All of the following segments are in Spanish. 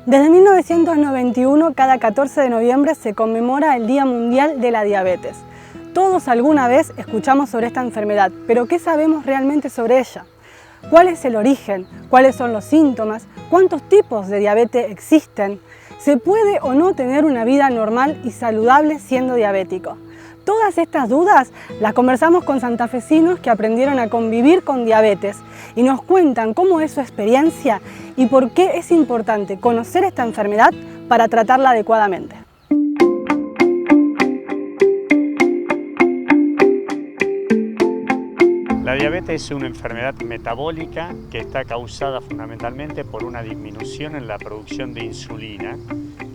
Desde 1991, cada 14 de noviembre se conmemora el Día Mundial de la Diabetes. Todos alguna vez escuchamos sobre esta enfermedad, pero ¿qué sabemos realmente sobre ella? ¿Cuál es el origen? ¿Cuáles son los síntomas? ¿Cuántos tipos de diabetes existen? ¿Se puede o no tener una vida normal y saludable siendo diabético? Todas estas dudas las conversamos con santafesinos que aprendieron a convivir con diabetes y nos cuentan cómo es su experiencia y por qué es importante conocer esta enfermedad para tratarla adecuadamente. La diabetes es una enfermedad metabólica que está causada fundamentalmente por una disminución en la producción de insulina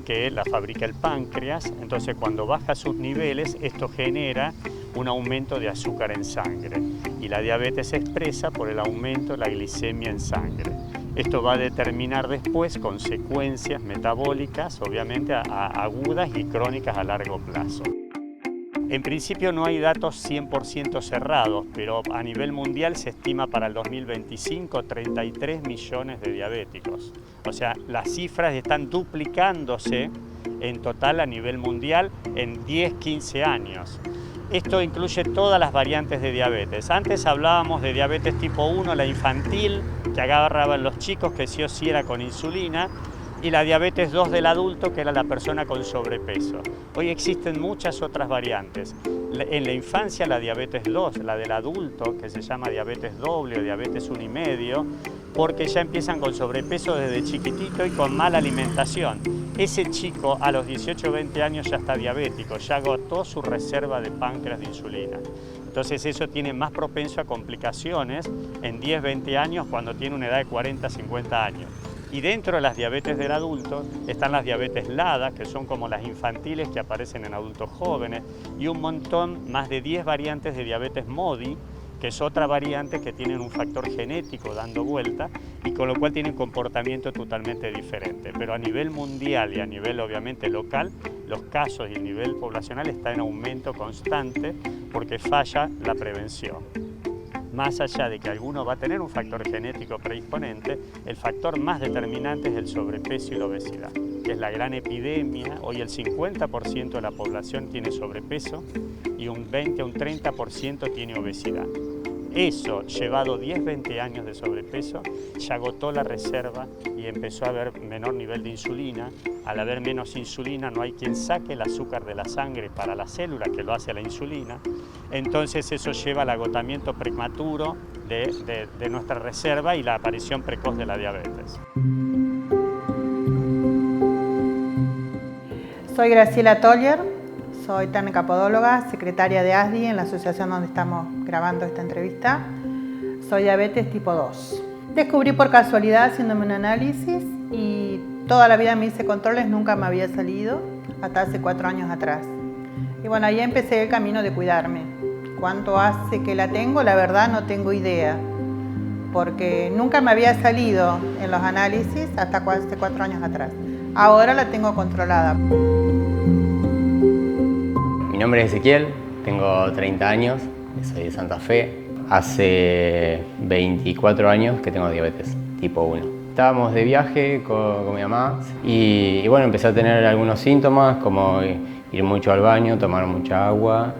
que la fabrica el páncreas. Entonces, cuando baja sus niveles, esto genera un aumento de azúcar en sangre y la diabetes se expresa por el aumento de la glicemia en sangre. Esto va a determinar después consecuencias metabólicas, obviamente agudas y crónicas a largo plazo. En principio no hay datos 100% cerrados, pero a nivel mundial se estima para el 2025 33 millones de diabéticos. O sea, las cifras están duplicándose en total a nivel mundial en 10-15 años. Esto incluye todas las variantes de diabetes. Antes hablábamos de diabetes tipo 1, la infantil, que agarraban los chicos, que sí o sí era con insulina, y la diabetes 2 del adulto, que era la persona con sobrepeso. Hoy existen muchas otras variantes. En la infancia la diabetes 2, la del adulto, que se llama diabetes doble o diabetes 1,5, porque ya empiezan con sobrepeso desde chiquitito y con mala alimentación. Ese chico a los 18 o 20 años ya está diabético, ya agotó su reserva de páncreas de insulina. Entonces eso tiene más propenso a complicaciones en 10-20 años cuando tiene una edad de 40-50 años. Y dentro de las diabetes del adulto están las diabetes LADA, que son como las infantiles que aparecen en adultos jóvenes, y un montón, más de 10 variantes de diabetes MODY, que es otra variante que tienen un factor genético dando vuelta y con lo cual tienen comportamiento totalmente diferente. Pero a nivel mundial y a nivel obviamente local, los casos y el nivel poblacional está en aumento constante porque falla la prevención. Más allá de que alguno va a tener un factor genético predisponente, el factor más determinante es el sobrepeso y la obesidad, que es la gran epidemia. Hoy el 50% de la población tiene sobrepeso y un 20 o un 30% tiene obesidad. Eso, llevado 10-20 años de sobrepeso, ya agotó la reserva y empezó a haber menor nivel de insulina. Al haber menos insulina no hay quien saque el azúcar de la sangre para la célula, que lo hace la insulina. Entonces eso lleva al agotamiento prematuro de nuestra reserva y la aparición precoz de la diabetes. Soy Graciela Toller, soy técnica podóloga, secretaria de ASDI en la asociación donde estamos grabando esta entrevista. Soy diabetes tipo 2. Descubrí por casualidad haciéndome un análisis y toda la vida me hice controles, nunca me había salido, hasta hace 4 años atrás. Y bueno, ahí empecé el camino de cuidarme. ¿Cuánto hace que la tengo? La verdad no tengo idea, porque nunca me había salido en los análisis hasta hace 4 años atrás. Ahora la tengo controlada. Mi nombre es Ezequiel, tengo 30 años, soy de Santa Fe. Hace 24 años que tengo diabetes tipo 1. Estábamos de viaje con mi mamá y bueno, empecé a tener algunos síntomas como ir mucho al baño, tomar mucha agua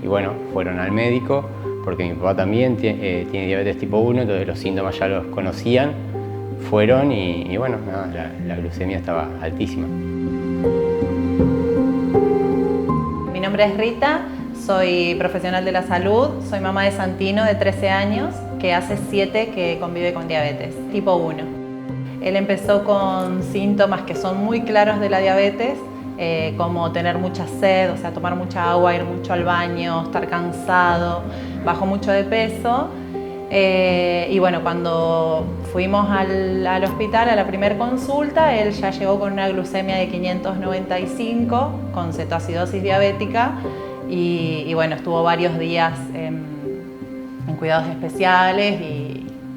y bueno, fueron al médico porque mi papá también tiene diabetes tipo 1, entonces los síntomas ya los conocían, fueron y bueno, nada, la glucemia estaba altísima. Mi nombre es Rita, soy profesional de la salud, soy mamá de Santino de 13 años, que hace 7 que convive con diabetes, tipo 1. Él empezó con síntomas que son muy claros de la diabetes, como tener mucha sed, o sea, tomar mucha agua, ir mucho al baño, estar cansado, bajó mucho de peso. Y bueno, cuando fuimos al hospital a la primera consulta, él ya llegó con una glucemia de 595, con cetoacidosis diabética, y bueno, estuvo varios días en cuidados especiales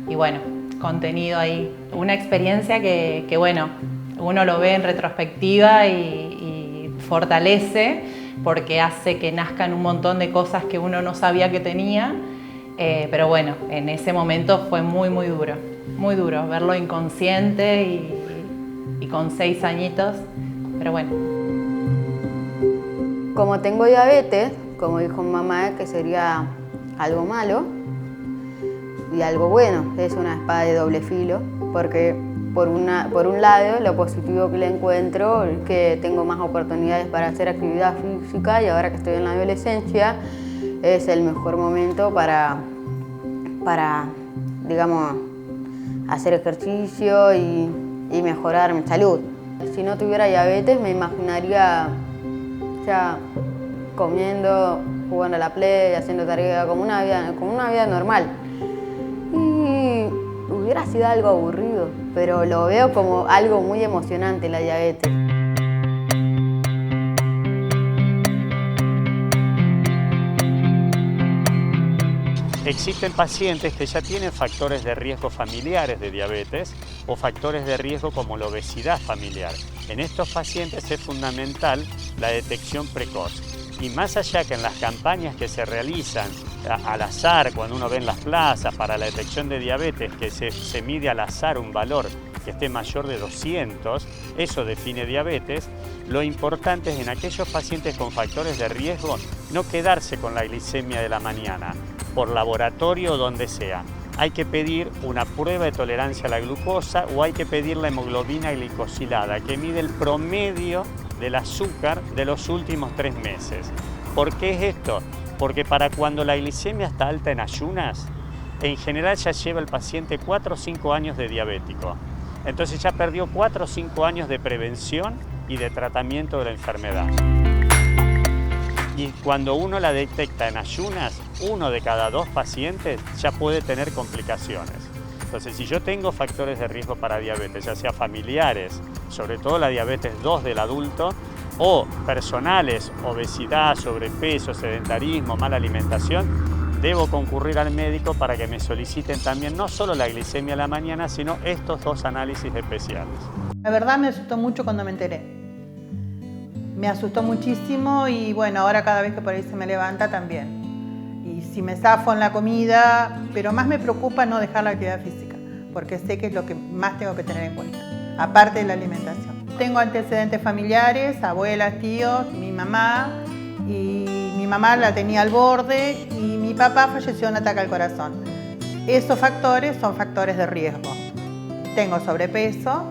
y bueno, contenido ahí. Una experiencia que bueno, uno lo ve en retrospectiva y fortalece porque hace que nazcan un montón de cosas que uno no sabía que tenía. Pero bueno, en ese momento fue muy duro verlo inconsciente y con 6 añitos, pero bueno. Como tengo diabetes, como dijo mi mamá, que sería algo malo y algo bueno, es una espada de doble filo, porque por un lado lo positivo que le encuentro es que tengo más oportunidades para hacer actividad física y ahora que estoy en la adolescencia es el mejor momento para digamos, hacer ejercicio y mejorar mi salud. Si no tuviera diabetes me imaginaría ya comiendo, jugando a la play, haciendo tarea, como una vida normal. Y hubiera sido algo aburrido, pero lo veo como algo muy emocionante la diabetes. Existen pacientes que ya tienen factores de riesgo familiares de diabetes o factores de riesgo como la obesidad familiar. En estos pacientes es fundamental la detección precoz. Y más allá que en las campañas que se realizan al azar, cuando uno ve en las plazas para la detección de diabetes, que se mide al azar un valor que esté mayor de 200, eso define diabetes, lo importante es en aquellos pacientes con factores de riesgo no quedarse con la glicemia de la mañana, por laboratorio o donde sea. Hay que pedir una prueba de tolerancia a la glucosa o hay que pedir la hemoglobina glicosilada, que mide el promedio del azúcar de los últimos 3 meses. ¿Por qué es esto? Porque para cuando la glicemia está alta en ayunas, en general ya lleva el paciente 4 o 5 años de diabético. Entonces ya perdió 4 o 5 años de prevención y de tratamiento de la enfermedad. Y cuando uno la detecta en ayunas, 1 de cada 2 pacientes ya puede tener complicaciones. Entonces, si yo tengo factores de riesgo para diabetes, ya sea familiares, sobre todo la diabetes 2 del adulto, o personales, obesidad, sobrepeso, sedentarismo, mala alimentación, debo concurrir al médico para que me soliciten también no solo la glicemia a la mañana, sino estos 2 análisis especiales. La verdad me asustó mucho cuando me enteré. Me asustó muchísimo y bueno, ahora cada vez que por ahí se me levanta también. Y si me zafo en la comida, pero más me preocupa no dejar la actividad física, porque sé que es lo que más tengo que tener en cuenta, aparte de la alimentación. Tengo antecedentes familiares, abuelas, tíos, mi mamá, y mi mamá la tenía al borde y mi papá falleció de un ataque al corazón. Esos factores son factores de riesgo. Tengo sobrepeso.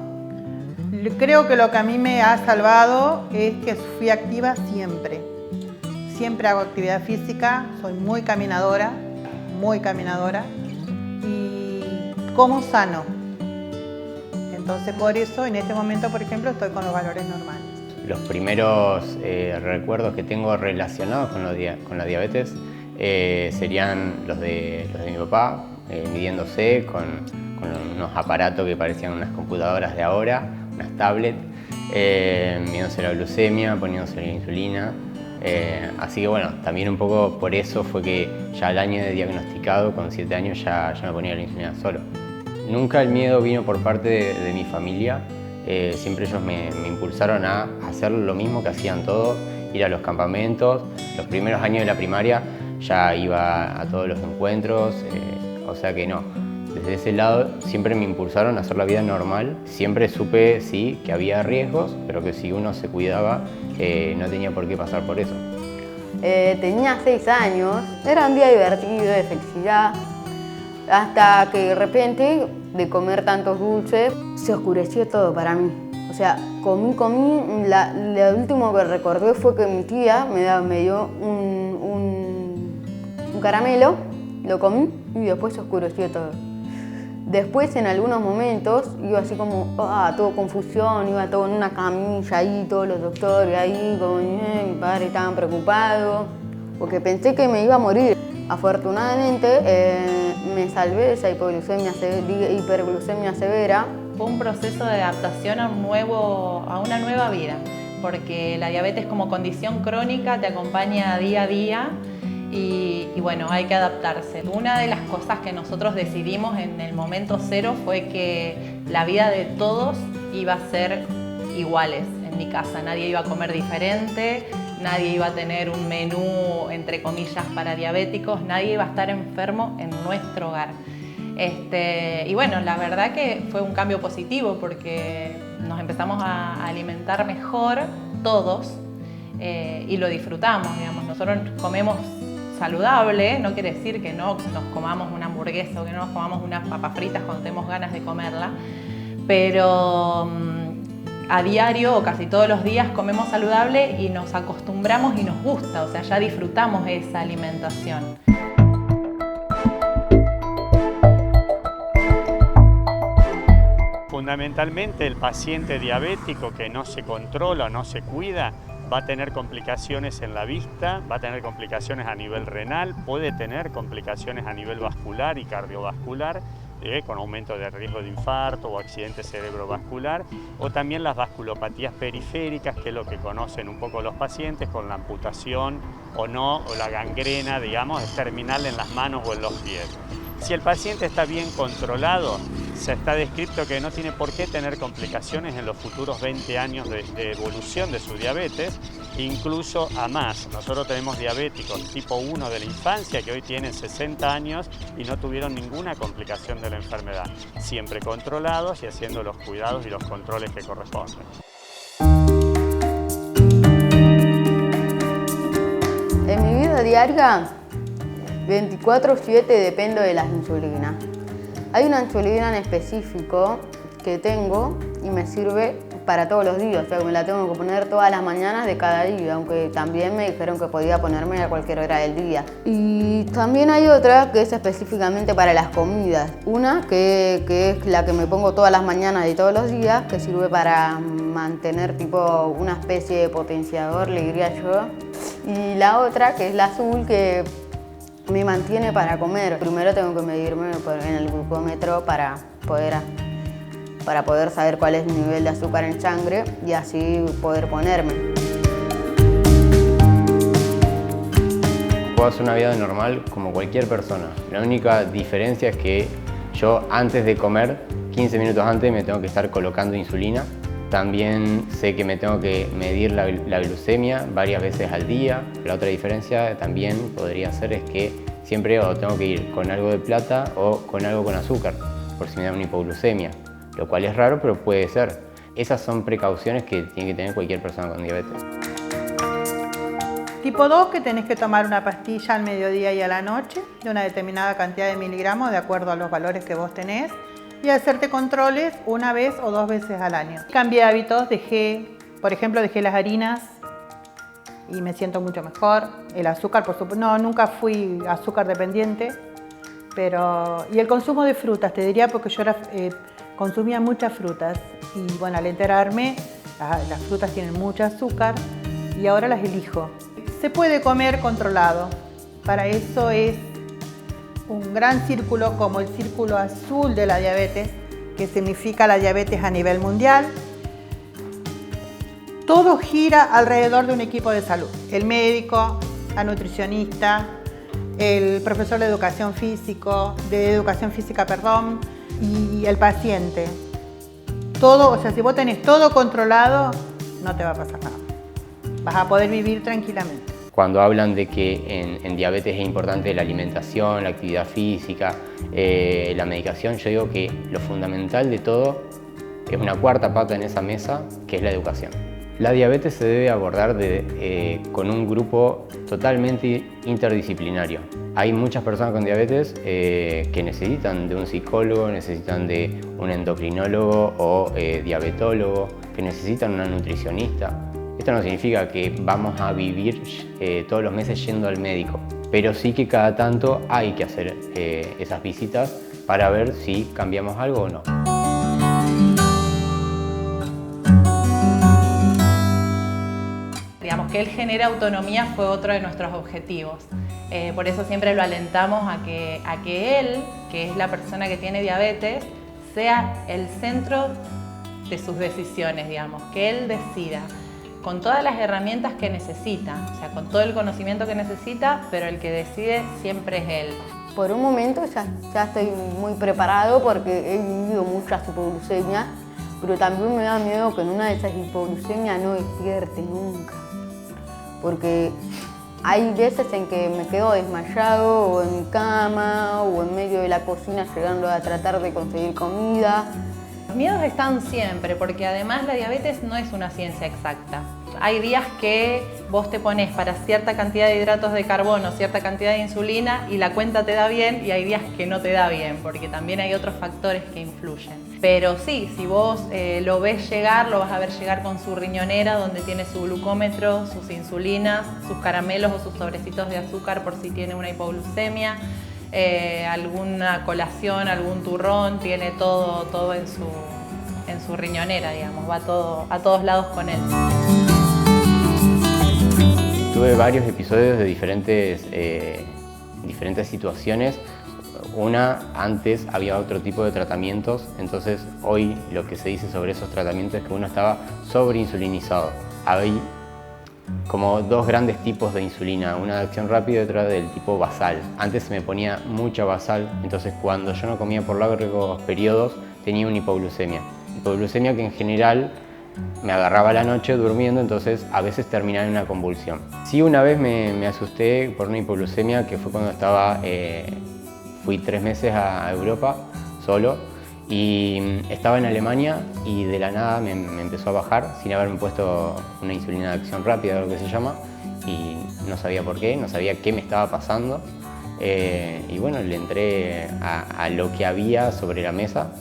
Creo que lo que a mí me ha salvado es que fui activa siempre. Siempre hago actividad física, soy muy caminadora y como sano. Entonces por eso en este momento, por ejemplo, estoy con los valores normales. Los primeros recuerdos que tengo relacionados con la diabetes serían los de mi papá, midiéndose con unos aparatos que parecían unas computadoras de ahora, unas tablets, midiéndose la glucemia, poniéndose la insulina. Así que bueno, también un poco por eso fue que ya al año de diagnosticado, con 7 años, ya me ponía la insulina solo. Nunca el miedo vino por parte de mi familia. Siempre ellos me impulsaron a hacer lo mismo que hacían todos, ir a los campamentos. Los primeros años de la primaria ya iba a todos los encuentros, o sea que no. Desde ese lado siempre me impulsaron a hacer la vida normal. Siempre supe, sí, que había riesgos, pero que si uno se cuidaba, no tenía por qué pasar por eso. Tenía 6 años, era un día divertido, de felicidad, hasta que de repente, de comer tantos dulces, se oscureció todo para mí. O sea, comí, lo último que recordé fue que mi tía me dio un caramelo, lo comí y después se oscureció todo. Después, en algunos momentos, iba así como, todo confusión, iba todo en una camilla ahí, todos los doctores ahí, como mi padre estaba preocupado, porque pensé que me iba a morir. Afortunadamente, me salvé de esa hiperglucemia severa. Fue un proceso de adaptación a una nueva vida, porque la diabetes como condición crónica te acompaña día a día. Y bueno, hay que adaptarse. Una de las cosas que nosotros decidimos en el momento cero fue que la vida de todos iba a ser iguales en mi casa. Nadie iba a comer diferente, nadie iba a tener un menú, entre comillas, para diabéticos, nadie iba a estar enfermo en nuestro hogar. Y bueno, la verdad que fue un cambio positivo porque nos empezamos a alimentar mejor todos y lo disfrutamos, digamos. Nosotros comemos saludable, no quiere decir que no nos comamos una hamburguesa o que no nos comamos unas papas fritas cuando tenemos ganas de comerla, pero a diario o casi todos los días comemos saludable y nos acostumbramos y nos gusta, o sea, ya disfrutamos esa alimentación. Fundamentalmente el paciente diabético que no se controla, no se cuida, va a tener complicaciones en la vista, va a tener complicaciones a nivel renal, puede tener complicaciones a nivel vascular y cardiovascular, con aumento de riesgo de infarto o accidente cerebrovascular, o también las vasculopatías periféricas, que es lo que conocen un poco los pacientes, con la amputación o no, o la gangrena, digamos, es terminal en las manos o en los pies. Si el paciente está bien controlado, se está descrito que no tiene por qué tener complicaciones en los futuros 20 años de evolución de su diabetes, incluso a más. Nosotros tenemos diabéticos tipo 1 de la infancia que hoy tienen 60 años y no tuvieron ninguna complicación de la enfermedad, siempre controlados y haciendo los cuidados y los controles que corresponden. En mi vida diaria, 24/7 dependo de las insulinas. Hay una insulina en específico que tengo y me sirve para todos los días, o sea que me la tengo que poner todas las mañanas de cada día, aunque también me dijeron que podía ponerme a cualquier hora del día. Y también hay otra que es específicamente para las comidas. Una que es la que me pongo todas las mañanas de todos los días, que sirve para mantener tipo una especie de potenciador, le diría yo. Y la otra que es la azul, que me mantiene para comer. Primero tengo que medirme en el glucómetro para poder saber cuál es mi nivel de azúcar en sangre y así poder ponerme. Puedo hacer una vida normal como cualquier persona. La única diferencia es que yo antes de comer, 15 minutos antes, me tengo que estar colocando insulina. También sé que me tengo que medir la glucemia varias veces al día. La otra diferencia también podría ser es que siempre o tengo que ir con algo de plata o con algo con azúcar, por si me da una hipoglucemia, lo cual es raro, pero puede ser. Esas son precauciones que tiene que tener cualquier persona con diabetes. Tipo 2, que tenés que tomar una pastilla al mediodía y a la noche de una determinada cantidad de miligramos de acuerdo a los valores que vos tenés, y hacerte controles una vez o 2 veces al año. Cambié hábitos, por ejemplo, dejé las harinas y me siento mucho mejor. El azúcar, por supuesto, no, nunca fui azúcar dependiente, y el consumo de frutas, te diría, porque yo consumía muchas frutas y bueno, al enterarme, las frutas tienen mucho azúcar y ahora las elijo. Se puede comer controlado, para eso es un gran círculo como el círculo azul de la diabetes, que significa la diabetes a nivel mundial. Todo gira alrededor de un equipo de salud. El médico, la nutricionista, el profesor de educación física, y el paciente. Todo, o sea, si vos tenés todo controlado, no te va a pasar nada. Vas a poder vivir tranquilamente. Cuando hablan de que en diabetes es importante la alimentación, la actividad física, la medicación, yo digo que lo fundamental de todo es una cuarta pata en esa mesa, que es la educación. La diabetes se debe abordar con un grupo totalmente interdisciplinario. Hay muchas personas con diabetes que necesitan de un psicólogo, necesitan de un endocrinólogo o diabetólogo, que necesitan una nutricionista. Esto no significa que vamos a vivir todos los meses yendo al médico, pero sí que cada tanto hay que hacer esas visitas para ver si cambiamos algo o no. Digamos que él genere autonomía fue otro de nuestros objetivos. Por eso siempre lo alentamos a que él, que es la persona que tiene diabetes, sea el centro de sus decisiones, digamos, que él decida con todas las herramientas que necesita, o sea, con todo el conocimiento que necesita, pero el que decide siempre es él. Por un momento ya estoy muy preparado porque he vivido muchas hipoglucemias, pero también me da miedo que en una de esas hipoglucemias no despierte nunca. Porque Hay veces en que me quedo desmayado o en mi cama o en medio de la cocina llegando a tratar de conseguir comida. Los miedos están siempre, porque además la diabetes no es una ciencia exacta. Hay días que vos te pones para cierta cantidad de hidratos de carbono, cierta cantidad de insulina y la cuenta te da bien, y hay días que no te da bien, porque también hay otros factores que influyen. Pero sí, si vos lo ves llegar, lo vas a ver llegar con su riñonera donde tiene su glucómetro, sus insulinas, sus caramelos o sus sobrecitos de azúcar por si tiene una hipoglucemia, alguna colación, algún turrón, tiene todo en su riñonera, digamos, va todo a todos lados con él. Tuve varios episodios de diferentes situaciones. Antes había otro tipo de tratamientos, entonces hoy lo que se dice sobre esos tratamientos es que uno estaba sobreinsulinizado. Hay como dos grandes tipos de insulina, una de acción rápida y otra del tipo basal. Antes se me ponía mucha basal, entonces cuando yo no comía por largos periodos tenía una hipoglucemia. Hipoglucemia que en general me agarraba la noche durmiendo, entonces a veces terminaba en una convulsión. Sí, una vez me asusté por una hipoglucemia que fue cuando fui 3 meses a Europa solo y estaba en Alemania y de la nada me empezó a bajar sin haberme puesto una insulina de acción rápida, lo que se llama, y no sabía por qué, no sabía qué me estaba pasando. Y bueno, le entré a lo que había sobre la mesa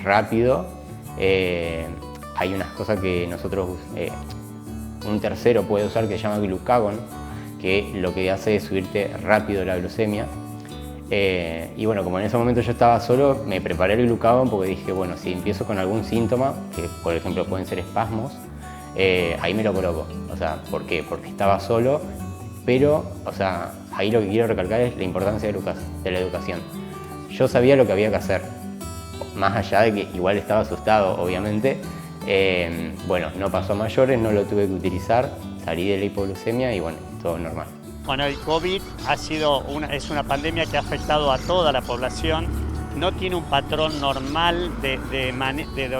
rápido. Hay unas cosas que un tercero puede usar que se llama glucagon, que lo que hace es subirte rápido la glucemia. Y bueno, como en ese momento yo estaba solo, me preparé el glucagon porque dije, bueno, si empiezo con algún síntoma, que por ejemplo pueden ser espasmos, ahí me lo coloco. O sea, ¿por qué? Porque estaba solo, pero, o sea, ahí lo que quiero recalcar es la importancia de la educación. Yo sabía lo que había que hacer, más allá de que igual estaba asustado, obviamente. Bueno, no pasó a mayores, no lo tuve que utilizar, salí de la hipoglucemia y bueno, todo normal. Bueno, el COVID es una pandemia que ha afectado a toda la población. No tiene un patrón normal de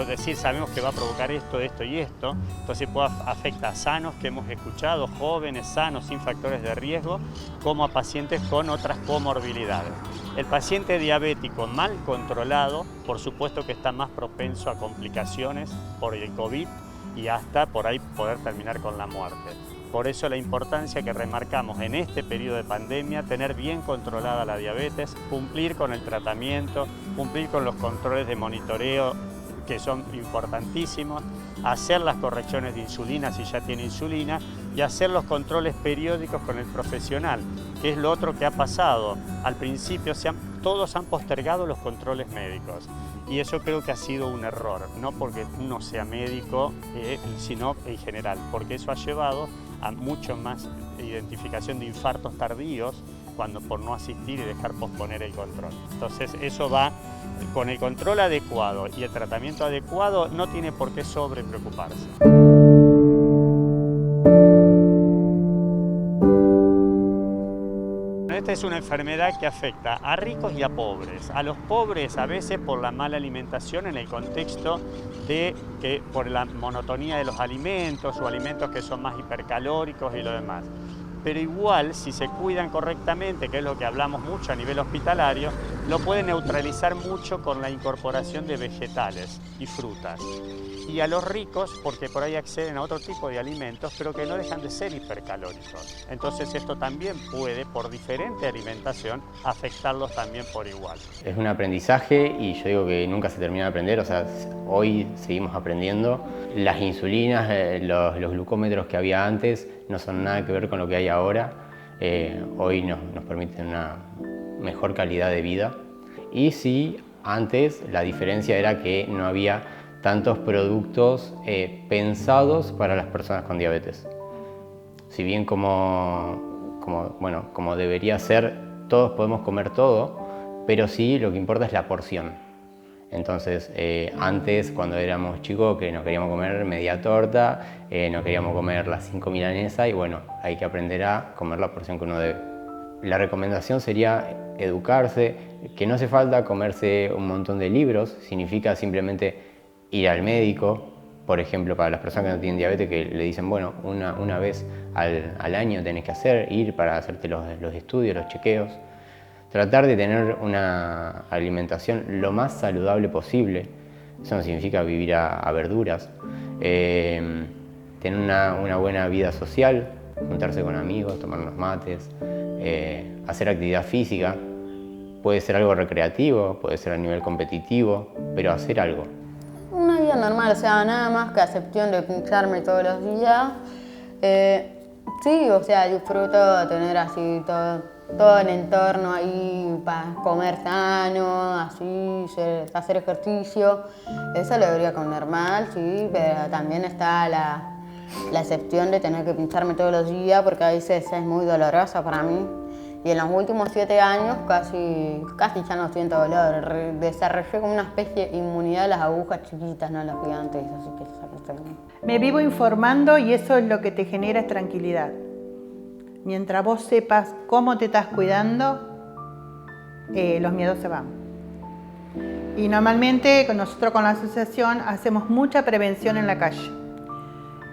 decir, sabemos que va a provocar esto y esto. Entonces afecta a sanos, que hemos escuchado, jóvenes, sanos, sin factores de riesgo, como a pacientes con otras comorbilidades. El paciente diabético mal controlado, por supuesto que está más propenso a complicaciones por el COVID y hasta por ahí poder terminar con la muerte. Por eso la importancia que remarcamos en este periodo de pandemia, tener bien controlada la diabetes, cumplir con el tratamiento, cumplir con los controles de monitoreo que son importantísimos, hacer las correcciones de insulina si ya tiene insulina y hacer los controles periódicos con el profesional, que es lo otro que ha pasado. Al principio todos han postergado los controles médicos y eso creo que ha sido un error, no porque uno sea médico, sino en general, porque eso ha llevado a mucho más identificación de infartos tardíos por no asistir y dejar posponer el control. Entonces eso va con el control adecuado y el tratamiento adecuado, no tiene por qué sobrepreocuparse. Esta es una enfermedad que afecta a ricos y a pobres. A los pobres a veces por la mala alimentación en el contexto por la monotonía de los alimentos o alimentos que son más hipercalóricos y lo demás. Pero igual, si se cuidan correctamente, que es lo que hablamos mucho a nivel hospitalario, lo pueden neutralizar mucho con la incorporación de vegetales y frutas. Y a los ricos, porque por ahí acceden a otro tipo de alimentos, pero que no dejan de ser hipercalóricos. Entonces esto también puede, por diferente alimentación, afectarlos también por igual. Es un aprendizaje y yo digo que nunca se termina de aprender, o sea, hoy seguimos aprendiendo. Las insulinas, los glucómetros que había antes no son nada que ver con lo que hay ahora. Hoy nos permiten una mejor calidad de vida. Y sí, antes la diferencia era que no había tantos productos pensados para las personas con diabetes. Si bien como debería ser, todos podemos comer todo, pero sí lo que importa es la porción. Entonces, antes, cuando éramos chicos, que nos queríamos comer media torta, nos queríamos comer las 5 milanesas y bueno, hay que aprender a comer la porción que uno debe. La recomendación sería educarse, que no hace falta comerse un montón de libros, significa simplemente ir al médico, Por ejemplo, para las personas que no tienen diabetes, que le dicen, bueno, una vez al año tenés que ir para hacerte los estudios, los chequeos. Tratar de tener una alimentación lo más saludable posible. Eso no significa vivir a verduras. Tener una buena vida social, juntarse con amigos, tomar unos mates, hacer actividad física. Puede ser algo recreativo, puede ser a nivel competitivo, pero hacer algo. Una vida normal, o sea, nada más que a excepción de pincharme todos los días. Sí, o sea, disfruto de tener así todo el entorno ahí para comer sano, así, hacer ejercicio. Eso lo vería como normal, sí, pero también está la excepción de tener que pincharme todos los días porque a veces es muy dolorosa para mí. Y en los últimos 7 años casi ya no siento dolor. Desarrollé como una especie de inmunidad a las agujas chiquitas, no a las gigantes, así que eso está bien. Me vivo informando y eso es lo que te genera es tranquilidad. Mientras vos sepas cómo te estás cuidando, los miedos se van. Y normalmente nosotros con la asociación hacemos mucha prevención en la calle.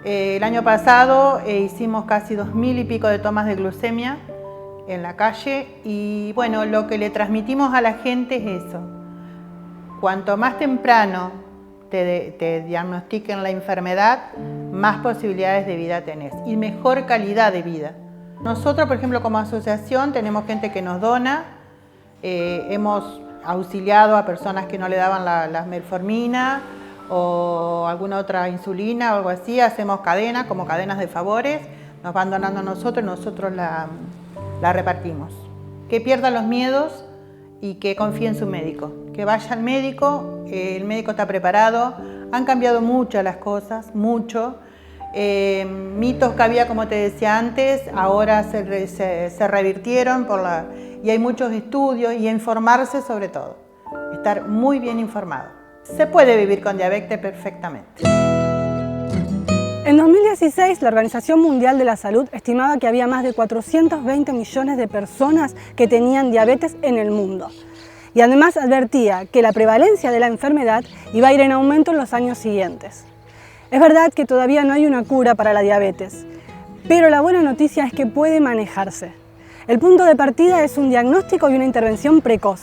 El año pasado hicimos casi 2000 y pico de tomas de glucemia en la calle y bueno, lo que le transmitimos a la gente es eso. Cuanto más temprano te diagnostiquen la enfermedad, más posibilidades de vida tenés y mejor calidad de vida. Nosotros, por ejemplo, como asociación tenemos gente que nos dona, hemos auxiliado a personas que no le daban la metformina o alguna otra insulina o algo así, hacemos cadenas, como cadenas de favores, nos van donando a nosotros y nosotros la repartimos. Que pierda los miedos y que confíe en su médico, que vaya al médico, el médico está preparado, han cambiado mucho las cosas, mucho. Mitos que había, como te decía antes, ahora se revirtieron y hay muchos estudios y informarse sobre todo, estar muy bien informado. Se puede vivir con diabetes perfectamente. En 2016, la Organización Mundial de la Salud estimaba que había más de 420 millones de personas que tenían diabetes en el mundo. Y además advertía que la prevalencia de la enfermedad iba a ir en aumento en los años siguientes. Es verdad que todavía no hay una cura para la diabetes, pero la buena noticia es que puede manejarse. El punto de partida es un diagnóstico y una intervención precoz.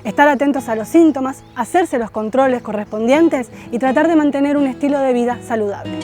Estar atentos a los síntomas, hacerse los controles correspondientes y tratar de mantener un estilo de vida saludable.